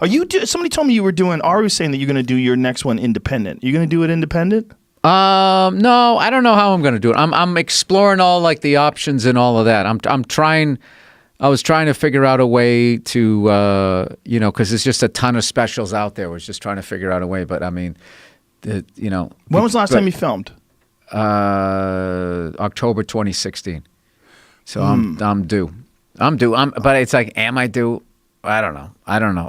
Somebody told me you were doing. Ari was saying that you're going to do your next one independent. You going to do it independent? No, I don't know how I'm going to do it. I'm exploring all like the options and all of that. I'm trying. I was trying to figure out a way to, because there's just a ton of specials out there. I was just trying to figure out a way, but I mean, when was the last time you filmed? October 2016. So I'm due. But it's like, am I due? I don't know.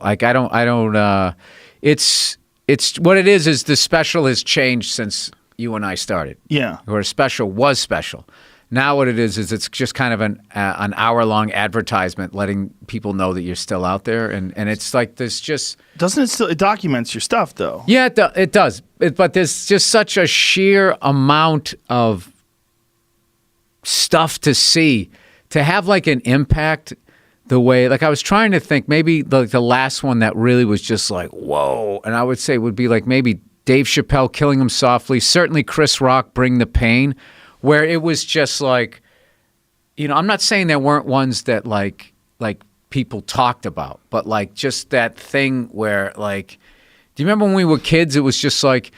Like I don't. It's what it is the special has changed since you and I started. Yeah. Where a special was special. Now what it is it's just kind of an hour-long advertisement letting people know that you're still out there. And it's like there's just... Doesn't it still... It documents your stuff, though. Yeah, it does. But there's just such a sheer amount of stuff to see. To have like an impact the way... Like I was trying to think maybe the last one that really was just like, whoa. And I would say would be like maybe Dave Chappelle, Killing Him Softly. Certainly Chris Rock, Bring the Pain. Where it was just like, I'm not saying there weren't ones that like people talked about, but like just that thing where like, do you remember when we were kids? It was just like,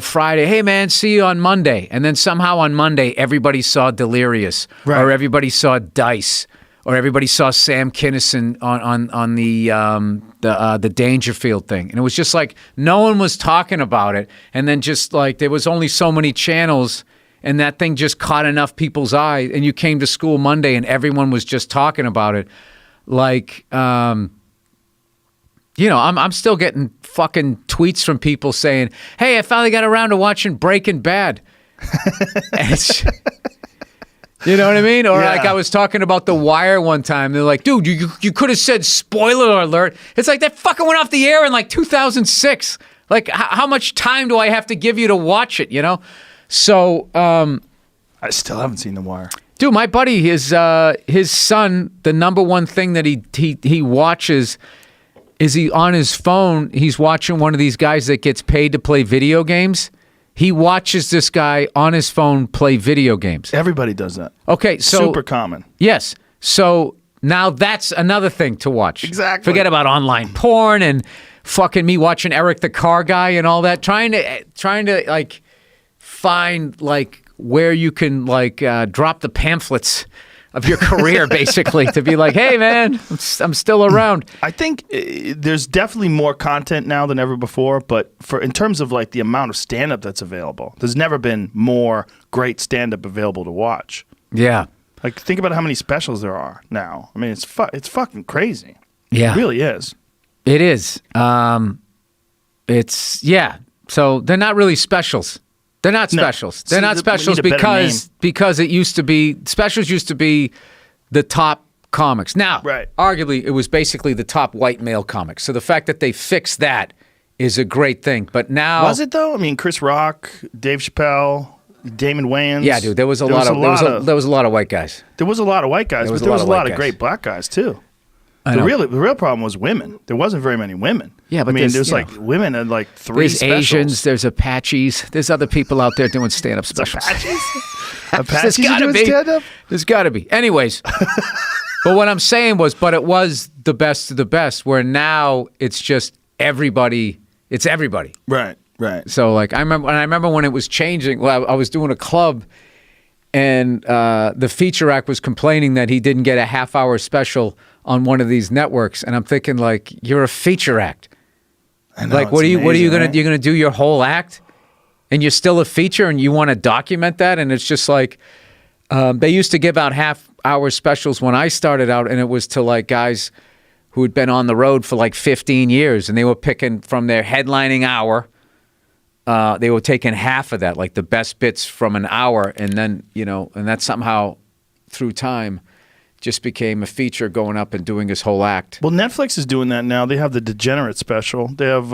Friday, hey man, see you on Monday, and then somehow on Monday everybody saw Delirious, right. Or everybody saw Dice, or everybody saw Sam Kinison on the Dangerfield thing, and it was just like no one was talking about it, and then just like there was only so many channels. And that thing just caught enough people's eye, and you came to school Monday, and everyone was just talking about it. Like, I'm still getting fucking tweets from people saying, "Hey, I finally got around to watching Breaking Bad." You know what I mean? Or like I was talking about The Wire one time. They're like, "Dude, you could have said spoiler alert." It's like that fucking went off the air in like 2006. Like, how much time do I have to give you to watch it? So, I still haven't seen The Wire. Dude, my buddy, his son, the number one thing that he watches is he on his phone, he's watching one of these guys that gets paid to play video games. He watches this guy on his phone play video games. Everybody does that. Okay, so... Super common. Yes. So now that's another thing to watch. Exactly. Forget about online porn and fucking me watching Eric the Car Guy and all that. Trying to like... find like where you can like drop the pamphlets of your career basically to be like, hey man, I'm still around. I think there's definitely more content now than ever before, but in terms of like the amount of stand-up that's available, there's never been more great stand-up available to watch. Yeah. Like think about how many specials there are now. I mean, it's fucking crazy. Yeah. It really is. It is. So they're not really specials. They're not specials. They're not specials because it used to be specials used to be the top comics. Now, arguably, it was basically the top white male comics. So the fact that they fixed that is a great thing. But now, was it though? I mean, Chris Rock, Dave Chappelle, Damon Wayans. Yeah, dude, there was a lot of white guys. There was a lot of white guys, but there was a lot of great black guys too. The real problem was women. There wasn't very many women. Yeah, but I mean, there's like women and like three there's specials. Asians, there's Apaches, there's other people out there doing stand-up specials. Apaches doing stand-up? There's got to be. Anyways, but what I'm saying was, it was the best of the best, where now it's just everybody. It's everybody. Right. So like I remember when it was changing. Well, I was doing a club, and the feature act was complaining that he didn't get a half-hour special on one of these networks, and I'm thinking like, you're a feature act. I know, like, what are you gonna you're gonna do your whole act, and you're still a feature, and you want to document that, and it's just like they used to give out half-hour specials when I started out, and it was to like guys who had been on the road for like 15 years, and they were picking from their headlining hour. They were taking half of that, like the best bits from an hour, and then and that somehow through time just became a feature, going up and doing his whole act. Well, Netflix is doing that now. They have the Degenerate special. They have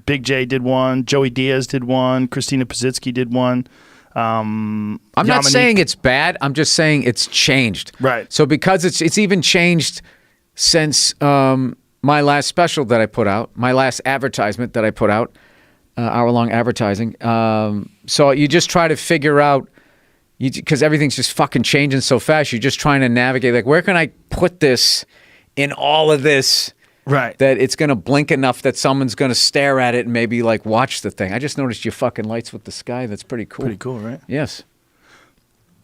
Big J did one, Joey Diaz did one, Christina Pazitsky did one. I'm not saying it's bad. I'm just saying it's changed. Right. So because it's even changed since my last special that I put out, my last advertisement that I put out, hour-long advertising. So you just try to figure out, because everything's just fucking changing so fast, you're just trying to navigate, like, where can I put this in all of this Right. that it's going to blink enough that someone's going to stare at it and maybe like watch the thing. I just noticed your fucking lights with the sky. That's pretty cool. Pretty cool, right? Yes.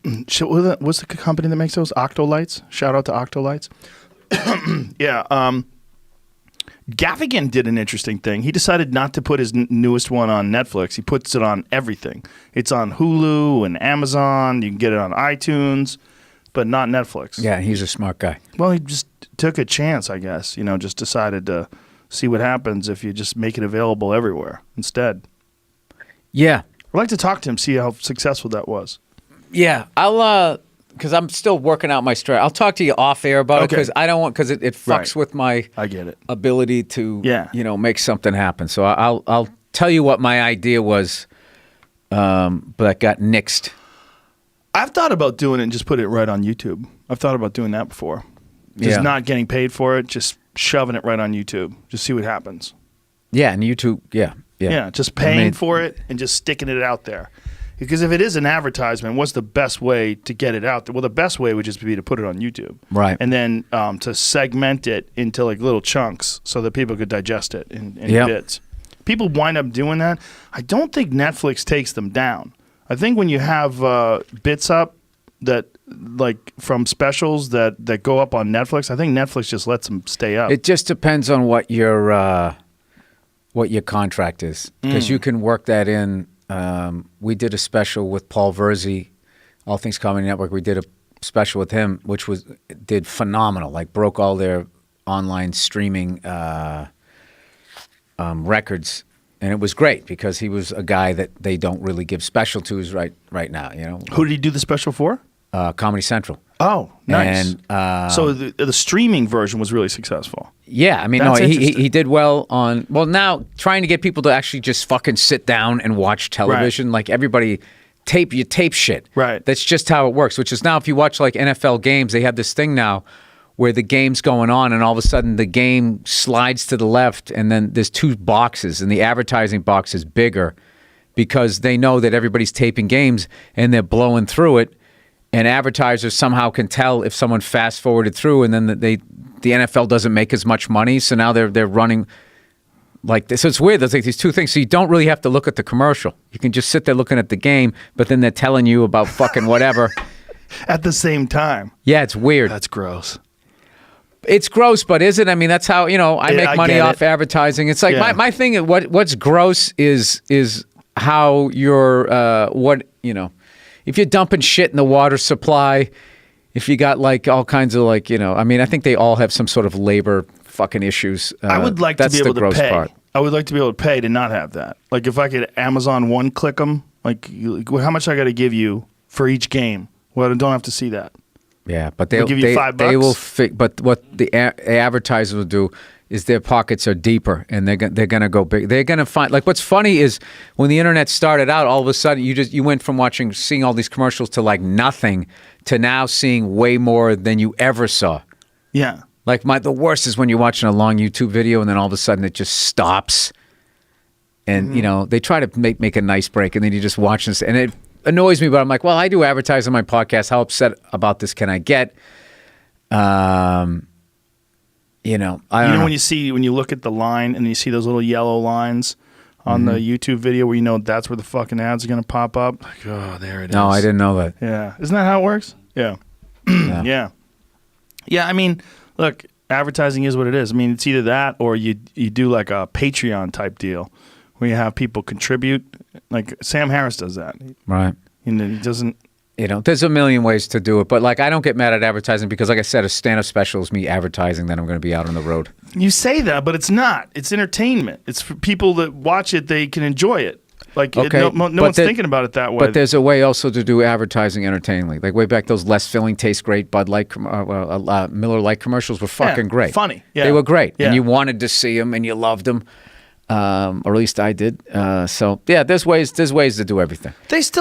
What's the company that makes those? Octolights? Shout out to Octolights. Yeah. Gaffigan did an interesting thing. He decided not to put his newest one on Netflix. He puts it on everything. It's on Hulu and Amazon. You can get it on iTunes, but not Netflix. Yeah, he's a smart guy. Well, he just took a chance, I guess. Just decided to see what happens if you just make it available everywhere instead. Yeah. I'd like to talk to him, see how successful that was. Yeah, I'll because I'm still working out my strategy. I'll talk to you off air about it because I don't want because it fucks with my I get it. ability to make something happen. So I'll tell you what my idea was, but I got nixed. I've thought about doing it and just put it right on YouTube. I've thought about doing that before. Just not getting paid for it, just shoving it right on YouTube. Just see what happens. Yeah, and YouTube, yeah, just paying for it and just sticking it out there. Because if it is an advertisement, what's the best way to get it out there? Well, the best way would just be to put it on YouTube. Right. And then to segment it into like little chunks so that people could digest it in bits. People wind up doing that. I don't think Netflix takes them down. I think when you have bits up that like from specials that go up on Netflix, I think Netflix just lets them stay up. It just depends on what your contract is because you can work that in. We did a special with Paul Verzi, All Things Comedy Network. We did a special with him, which did phenomenal. Like broke all their online streaming records, and it was great because he was a guy that they don't really give special to right now. Who did he do the special for? Comedy Central. Oh, nice. And so the streaming version was really successful. Yeah, I mean, That's he did well on. Well, now trying to get people to actually just fucking sit down and watch television, Right. like everybody tape shit. Right. That's just how it works. Which is now, if you watch like NFL games, they have this thing now where the game's going on, and all of a sudden the game slides to the left, and then there's two boxes, and the advertising box is bigger because they know that everybody's taping games and they're blowing through it. And advertisers somehow can tell if someone fast forwarded through, and then the NFL doesn't make as much money. So now they're running like this. So it's weird. There's like these two things. So you don't really have to look at the commercial. You can just sit there looking at the game, but then they're telling you about fucking whatever at the same time. Yeah, it's weird. That's gross. It's gross, but is it? I mean, that's how I make money off advertising. It's like my thing. What's gross is how you're if you're dumping shit in the water supply, if you got like all kinds of like, I mean, I think they all have some sort of labor fucking issues. I would like to be able to pay. Part. I would like to be able to pay to not have that. Like if I could Amazon one-click them, like how much I got to give you for each game? Well, I don't have to see that. Yeah, but they'll give you $5. They will. But what the advertisers will do is their pockets are deeper, and they're gonna go big. They're gonna find like what's funny is when the internet started out, all of a sudden you went from seeing all these commercials to like nothing to now seeing way more than you ever saw. Yeah. Like the worst is when you're watching a long YouTube video and then all of a sudden it just stops, and they try to make a nice break, and then you just watch this, and it annoys me. But I'm like, well, I do advertise on my podcast. How upset about this can I get? I don't know. when you look at the line and you see those little yellow lines on the YouTube video where that's where the fucking ads are going to pop up. Like, oh, there it is. No, I didn't know that. Yeah. Isn't that how it works? Yeah. Yeah. Yeah, I mean, look, advertising is what it is. I mean, it's either that or you do like a Patreon type deal where you have people contribute. Like Sam Harris does that. Right. He doesn't... there's a million ways to do it, but like I don't get mad at advertising because, like I said, a stand-up special is me advertising that I'm going to be out on the road. You say that, but it's not. It's entertainment. It's for people that watch it; they can enjoy it. Like no one's thinking about it that way. But there's a way also to do advertising entertainingly. Like way back, those less filling tastes great Bud Light, Miller Lite commercials were fucking great. Funny. Yeah. They were great, yeah. And you wanted to see them, and you loved them, or at least I did. So yeah, there's ways to do everything. They still.